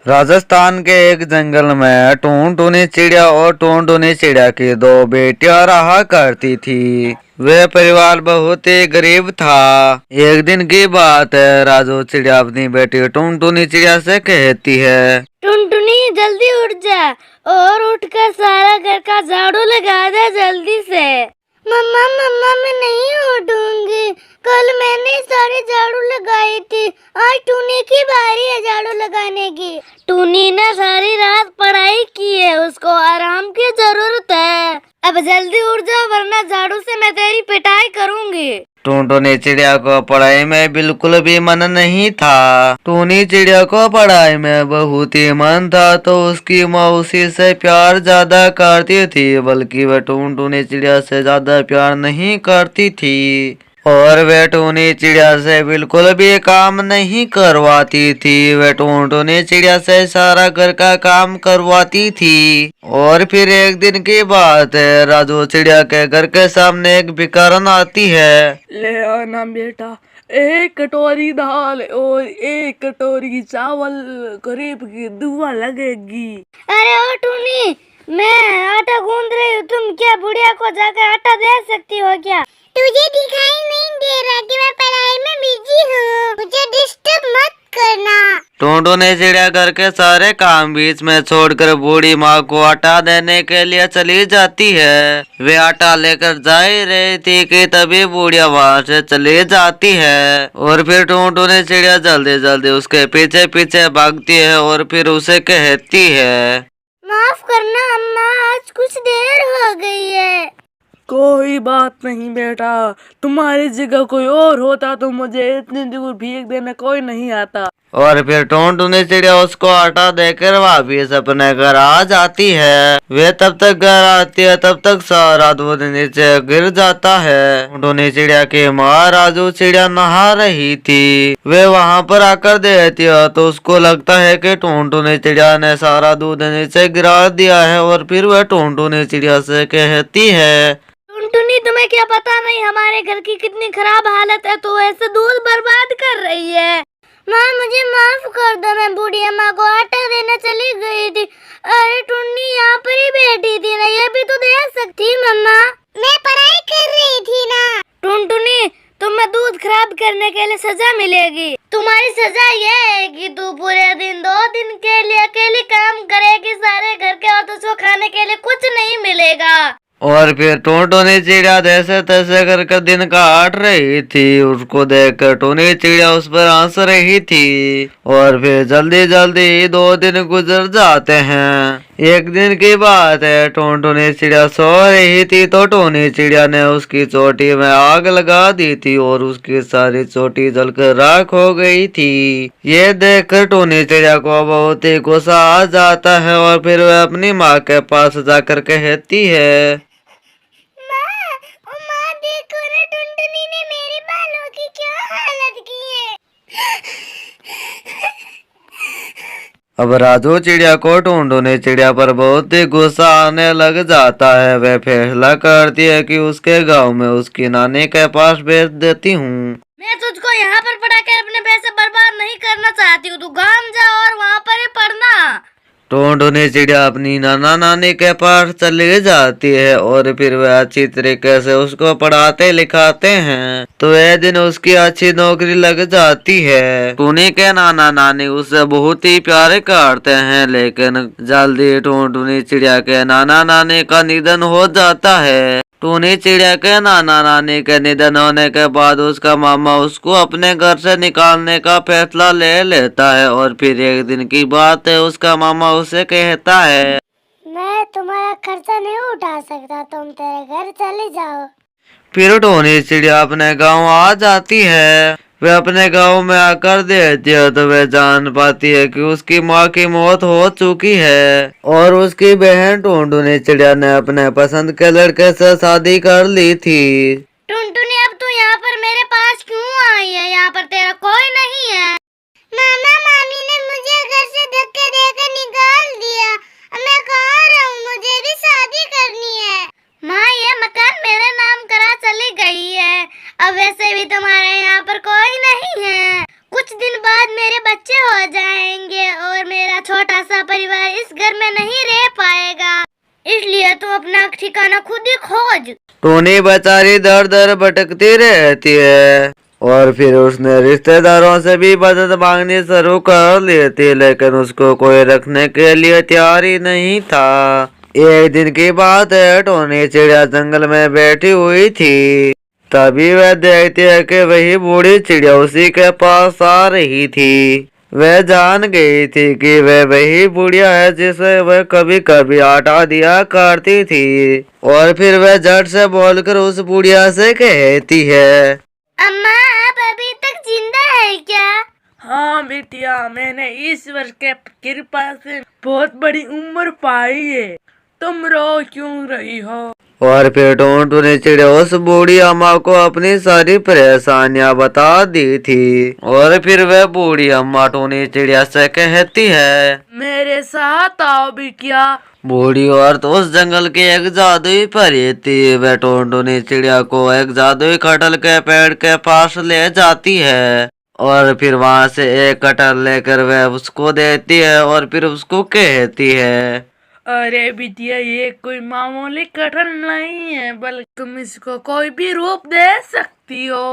राजस्थान के एक जंगल में टूनटूनी चिड़िया और टूनटूनी चिड़िया की दो बेटियां रहा करती थी। वे परिवार बहुत ही गरीब था। एक दिन की बात है, राजू चिड़िया अपनी बेटी टूनटूनी चिड़िया से कहती है, टुनटुनी जल्दी उठ जा और उठकर सारा घर का झाड़ू लगा दे जल्दी से। मम्मा मम्मा मैं नहीं उठूंगी, कल मैंने सारे झाड़ू लगाई थी, आज टूनी की बारी है झाड़ू लगाने की। टूनी ने सारी रात पढ़ाई की है, उसको आराम की जरूरत है। अब जल्दी उठ जा वरना झाड़ू से मैं तेरी पिटाई करूंगी। टूनटूनी चिड़िया को पढ़ाई में बिल्कुल भी मन नहीं था। टूनी चिड़िया को पढ़ाई में बहुत ही मन था, तो उसकी माँ उसी से प्यार ज्यादा करती थी, बल्कि वह टूनटूनी चिड़िया से ज्यादा प्यार नहीं करती थी। और वे टूनी चिड़िया से बिल्कुल भी काम नहीं करवाती थी। वे टूनटूनी चिड़िया से सारा घर का काम करवाती थी। और फिर एक दिन की बात है, राजू चिड़िया के घर के सामने एक भिखारन आती है। ले आना बेटा, एक कटोरी दाल और एक कटोरी चावल, गरीब की दुआ लगेगी। अरे ओ टूनी, मैं आटा गूंद रही हूँ, तुम क्या बुढ़िया को जाकर आटा दे सकती हो क्या? तुझे दिखाई नहीं दे रहा कि मैं पढ़ाई में बिजी हूँ, मुझे डिस्टर्ब मत करना। टूनटूनी चिड़िया घर के सारे काम बीच में छोड़कर बूढ़ी माँ को आटा देने के लिए चली जाती है। वे आटा लेकर जा ही रही थी कि तभी बुढ़िया वहाँ से चली जाती है। और फिर टूनटूनी चिड़िया जल्दी जल्दी उसके पीछे पीछे भागती है और फिर उसे कहती है, माफ करना अम्मा, आज कुछ देर हो गई है। कोई बात नहीं बेटा, तुम्हारी जगह कोई और होता तो मुझे इतनी दूर भीग देने कोई नहीं आता। और फिर टूनटूनी चिड़िया उसको आटा देकर वापिस अपने घर आ जाती है। वे तब तक घर आती है, तब तक सारा दूध नीचे गिर जाता है। टूनटूनी चिड़िया की माँ राजू चिड़िया नहा रही थी। वे वहाँ पर आकर देखती है तो उसको लगता है कि टूनटूनी चिड़िया ने सारा दूध नीचे गिरा दिया है। और फिर वह टूनटूनी चिड़िया से कहती है, टुनटुनी तुम्हें क्या पता नहीं हमारे घर की कितनी खराब हालत है, तो ऐसे दूध बर्बाद कर रही है। माँ मुझे माफ कर दो, मैं बूढ़ी अम्मा को आटा देने चली गई थी। अरे टुन्नी यहाँ पर ही बैठी थी ना, ये भी तो दे सकती। मम्मा मैं पढ़ाई कर रही थी ना। टुनटुनी तुम्हें दूध खराब करने के लिए सजा मिलेगी। तुम्हारी सजा ये है कि तू पूरे दिन 2 दिन के लिए अकेली काम करेगी, सारे घर के औरतों को खाने के लिए कुछ नहीं मिलेगा। और फिर टूनटूनी चिड़िया जैसे तैसे करके दिन काट रही थी। उसको देखकर टूनी चिड़िया उस पर हंस रही थी। और फिर जल्दी जल्दी 2 दिन गुजर जाते हैं। एक दिन की बात है, टूनटूनी चिड़िया सो रही थी तो टूनी चिड़िया ने उसकी चोटी में आग लगा दी थी और उसकी सारी चोटी जलकर राख हो गई थी। ये देखकर टूनी चिड़िया को बहुत ही गुस्सा आ जाता है और फिर वह अपनी माँ के पास जाकर कहती है, देखो ना टुनटुनी ने मेरे बालों की क्या हालत की है। अब राजू चिड़िया को टूनटूनी चिड़िया पर बहुत ही गुस्सा आने लग जाता है। वह फैसला करती है कि उसके गांव में उसकी नानी के पास भेज देती हूँ। मैं तुझको यहाँ पर पढ़ा कर अपने पैसे बर्बाद नहीं करना चाहती हूँ, तू गांव जा और वहाँ पर ही पढ़ना। टूनटूनी चिड़िया अपनी नाना नानी के पास चली जाती है और फिर वह अच्छी तरीके से उसको पढ़ाते लिखाते हैं, तो यह दिन उसकी अच्छी नौकरी लग जाती है। टूनी के नाना नानी उससे बहुत ही प्यार करते हैं, लेकिन जल्दी टूनटूनी चिड़िया के नाना नानी का निधन हो जाता है। टूनी चिड़िया के नाना नानी के निधन होने के बाद उसका मामा उसको अपने घर से निकालने का फैसला ले लेता है। और फिर एक दिन की बात है, उसका मामा उसे कहता है, मैं तुम्हारा खर्चा नहीं उठा सकता, तुम तेरे घर चले जाओ। फिर टूनी चिड़िया अपने गांव आ जाती है। वह अपने गांव में आकर देखती है तो वह जान पाती है कि उसकी माँ की मौत हो चुकी है और उसकी बहन टूनटूनी चिड़िया ने अपने पसंद के लड़के से शादी कर ली थी। टुनटुनी अब तू यहाँ पर मेरे पास क्यों आई है? यहाँ पर तेरा कोई नहीं है। मामा मामी ने मुझे घर से धक्के देकर निकाल दिया, मैं कहाँ रहूँ? मुझे भी शादी करनी है। माँ ये मकान मेरे नाम करा चली गई है, अब वैसे भी तुम्हारे यहाँ पर कोई नहीं है। कुछ दिन बाद मेरे बच्चे हो जाएंगे और मेरा छोटा सा परिवार इस घर में नहीं रह पाएगा, इसलिए तू अपना ठिकाना खुद ही खोज। टोनी बेचारी दर दर भटकती रहती है और फिर उसने रिश्तेदारों से भी मदद मांगनी शुरू कर ली थी, लेकिन उसको कोई रखने के लिए तैयार ही नहीं था। एक दिन की बात है, टोनी चिड़िया जंगल में बैठी हुई थी। तभी वह देखती है कि वही बूढ़ी चिड़िया उसी के पास आ रही थी। वह जान गई थी कि वह वही बुढ़िया है जिसे वह कभी कभी आटा दिया करती थी, और फिर वह झट से बोलकर उस बुढ़िया से कहती है, अम्मा आप अभी तक जिंदा है क्या? हाँ बिटिया, मैंने ईश्वर के कृपा से बहुत बड़ी उम्र पाई है। तुम रो क्यों रही हो? और फिर टोनी चिड़िया उस बूढ़ी अम्मा को अपनी सारी परेशानियां बता दी थी। और फिर वह बूढ़ी अम्मा टोनी चिड़िया से कहती है, मेरे साथ आओ बिटिया। बूढ़ी औरत उस जंगल की एक जादुई परी थी। वह टोनी चिड़िया को एक जादुई कटहल के पेड़ के पास ले जाती है और फिर वहां से एक कटहल लेकर वह उसको देती है और फिर उसको कहती है, अरे बिटिया, ये कोई मामूली कटहल नहीं है, बल्कि तुम इसको कोई भी रूप दे सकती हो।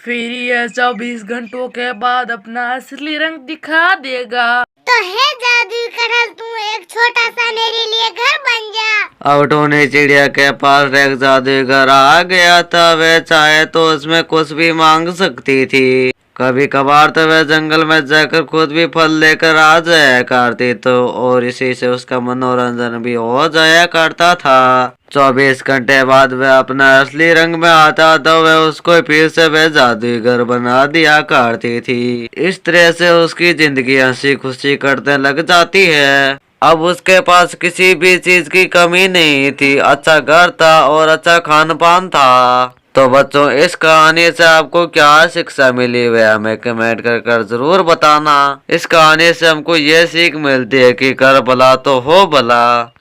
फिर ये 24 घंटों के बाद अपना असली रंग दिखा देगा। तो है जादुई कटहल, तू एक छोटा सा मेरे लिए घर बन जा। अब टोनी चिड़िया के पास एक जादुई घर आ गया था। वह चाहे तो उसमें कुछ भी मांग सकती थी। कभी कभार तो वह जंगल में जाकर खुद भी फल लेकर आ जाया करती तो, और इसी से उसका मनोरंजन भी हो जाया करता था। 24 घंटे बाद वह अपना असली रंग में आता तो वह उसको फिर से वह जादुई घर बना दिया करती थी। इस तरह से उसकी जिंदगी हंसी खुशी कटने लग जाती है। अब उसके पास किसी भी चीज की कमी नहीं थी। अच्छा घर था और अच्छा खान पान था। तो बच्चों, इस कहानी से आपको क्या शिक्षा मिली वह हमें कमेंट कर जरूर बताना। इस कहानी से हमको ये सीख मिलती है कि कर भला तो हो भला।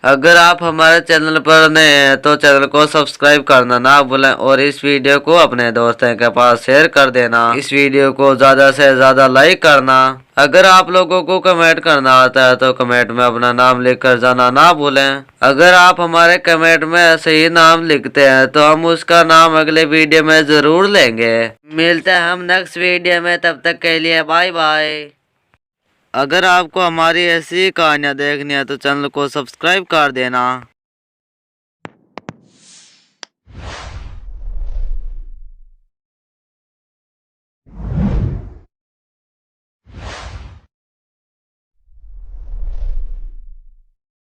अगर आप हमारे चैनल पर नए हैं तो चैनल को सब्सक्राइब करना ना भूलें और इस वीडियो को अपने दोस्तों के पास शेयर कर देना। इस वीडियो को ज्यादा से ज्यादा लाइक करना। अगर आप लोगों को कमेंट करना आता है तो कमेंट में अपना नाम लिख कर जाना ना भूलें। अगर आप हमारे कमेंट में सही नाम लिखते हैं तो हम उसका नाम अगले वीडियो में जरूर लेंगे। मिलते हैं हम नेक्स्ट वीडियो में, तब तक के लिए बाय बाय। अगर आपको हमारी ऐसी कहानियाँ देखनी है तो चैनल को सब्सक्राइब कर देना।